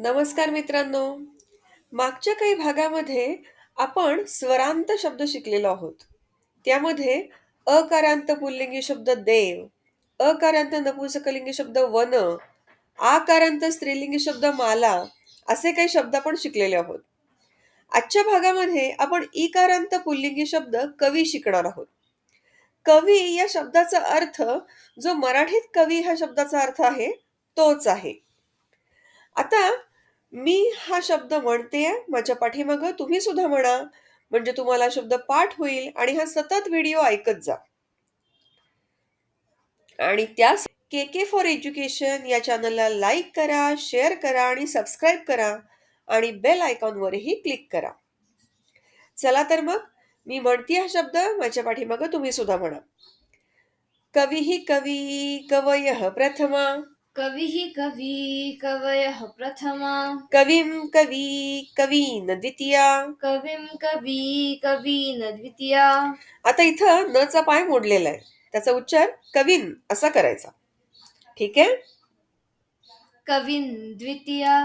नमस्कार मित्रांनो. मागच्या काही भागामध्ये आपण स्वरांत शब्द शिकलेलो आहोत. त्यामध्ये अकारांत पुल्लिंगी शब्द देव, अकारांत नपुंसकलिंगी शब्द वन, आकारांत स्त्रीलिंगी शब्द माला असे काही शब्द आपण शिकलेले आहोत. आजच्या भागामध्ये आपण इकारांत पुल्लिंगी शब्द कवी शिकणार आहोत. कवी या शब्दाचा अर्थ जो मराठीत कवी ह्या शब्दाचा अर्थ आहे तोच आहे. आता मी हा शब्द म्हणतेय, माझ्या पाठीमागं तुम्ही सुद्धा म्हणा, म्हणजे तुम्हाला शब्द पाठ होईल आणि हा सतत व्हिडिओ ऐकत जा. आणि त्यास के के फॉर एज्युकेशन या चॅनलला लाईक करा, शेअर करा आणि सबस्क्राईब करा आणि बेल आयकॉनवरही क्लिक करा. चला तर मग मी म्हणते हा शब्द, माझ्या पाठीमागं तुम्ही सुद्धा म्हणा. कविः कवी कवयः प्रथमा, कविः कवी कवयः प्रथमा, कविं कवी कवीन द्वितीया. कविं कवी कवीन द्वितीया. आता इथं न चा पाय मोडलेला आहे. त्याचा उच्चार कवीन असा करायचा. ठीक आहे. कवीन द्वितीया,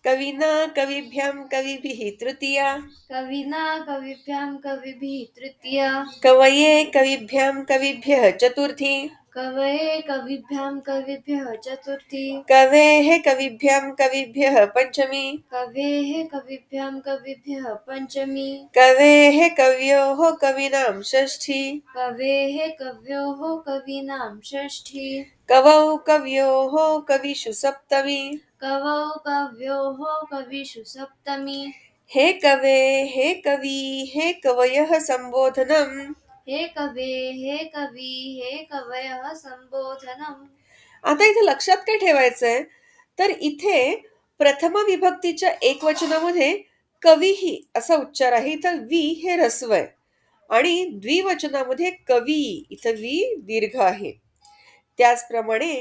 कवीना कविभ्यां कविभिः तृतीया, कविना कविभ्यां कविभिः तृतीया, कवये कविभ्यां कविभ्यः चतुर्थी, कवये कविभ्यां कविभ्यः चतुर्थी, कवेः कविभ्यां कविभ्यः पंचमी, कवेः कविभ्यां कविभ्यः पंचमी, कवेः कव्योः कवीनां षष्ठी, कवेः कव्योः कवीनां षष्ठी, कवौ कव्योः कविषु सप्तमी, कवौ कव्योः कविषु सप्तमी. हे कवे हे कवी हे कवयः संबोधनम्. हे कवे हे कवी हे कवयः संबोधनम्. आता इथे लक्षात काय ठेवायचंय, तर इथे प्रथम विभक्तीच्या एकवचनामध्ये कवीही असा उच्चार आहे. इथं वी हे ऱ्हस्व आहे आणि द्विवचनामध्ये कवी इथं वी दीर्घ आहे. त्याचप्रमाणे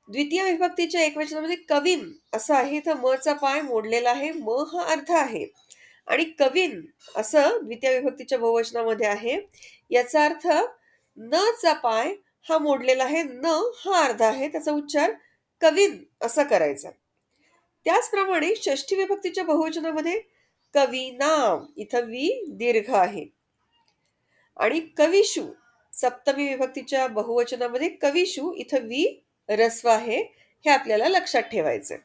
द्वितीय विभक्तीच्या एकवचनामध्ये कवीन असं आहे. इथं म चा पाय मोडलेला आहे. म हा अर्धा आहे आणि कवीन असं द्वितीय विभक्तीच्या बहुवचनामध्ये आहे. याचा अर्थ न चा पाय हा मोडलेला आहे. न हा अर्धा आहे. त्याचा उच्चार कवीन असा करायचा. त्याचप्रमाणे षष्ठी विभक्तीच्या बहुवचनामध्ये कवीनाम इथं वी दीर्घ आहे आणि कविषु सप्तमी विभक्तीच्या बहुवचनामध्ये कविषु इथं वी ऱ्हस्व आहे. हे आपल्याला लक्षात ठेवायचंय.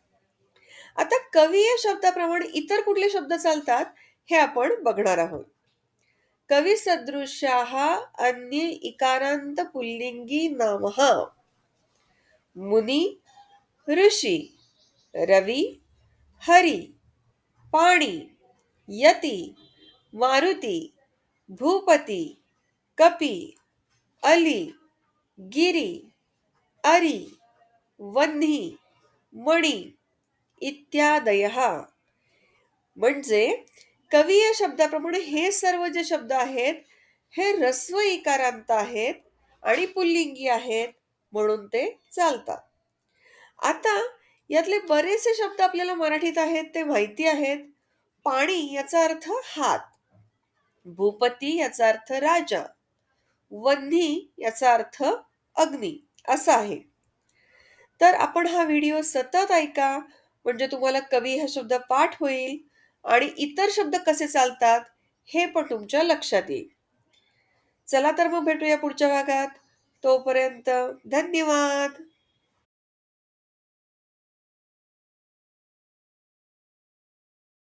आता कवी या शब्दाप्रमाणे इतर कुठले शब्द चालतात हे आपण बघणार आहोत. कवी सदृशाः अन्ये इकारांत पुल्लिंगी नामः. मुनी, ऋषी, रवी, हरी, पाणी, यती, मारुती, भूपती, कपी, अली, गिरी, अरी, वन्ही, मणी इत्यादयः. म्हणजे कवी या शब्दाप्रमाणे हे सर्व जे शब्द आहेत हे ऱ्हस्व इकारांत आहेत आणि पुल्लिंगी आहेत, म्हणून ते चालतात. आता यातले बरेचसे शब्द आपल्याला मराठीत आहेत ते माहिती आहेत. पाणी याचा अर्थ हात, भूपती याचा अर्थ राजा, वन्ही याचा अर्थ अग्नी असा आहे. तर आपण हा व्हिडिओ सतत ऐका, म्हणजे तुम्हाला कवी हा शब्द पाठ होईल आणि इतर शब्द कसे चालतात हे पण तुमच्या लक्षात येईल. चला तर मग भेटूया पुढच्या भागात. तोपर्यंत धन्यवाद.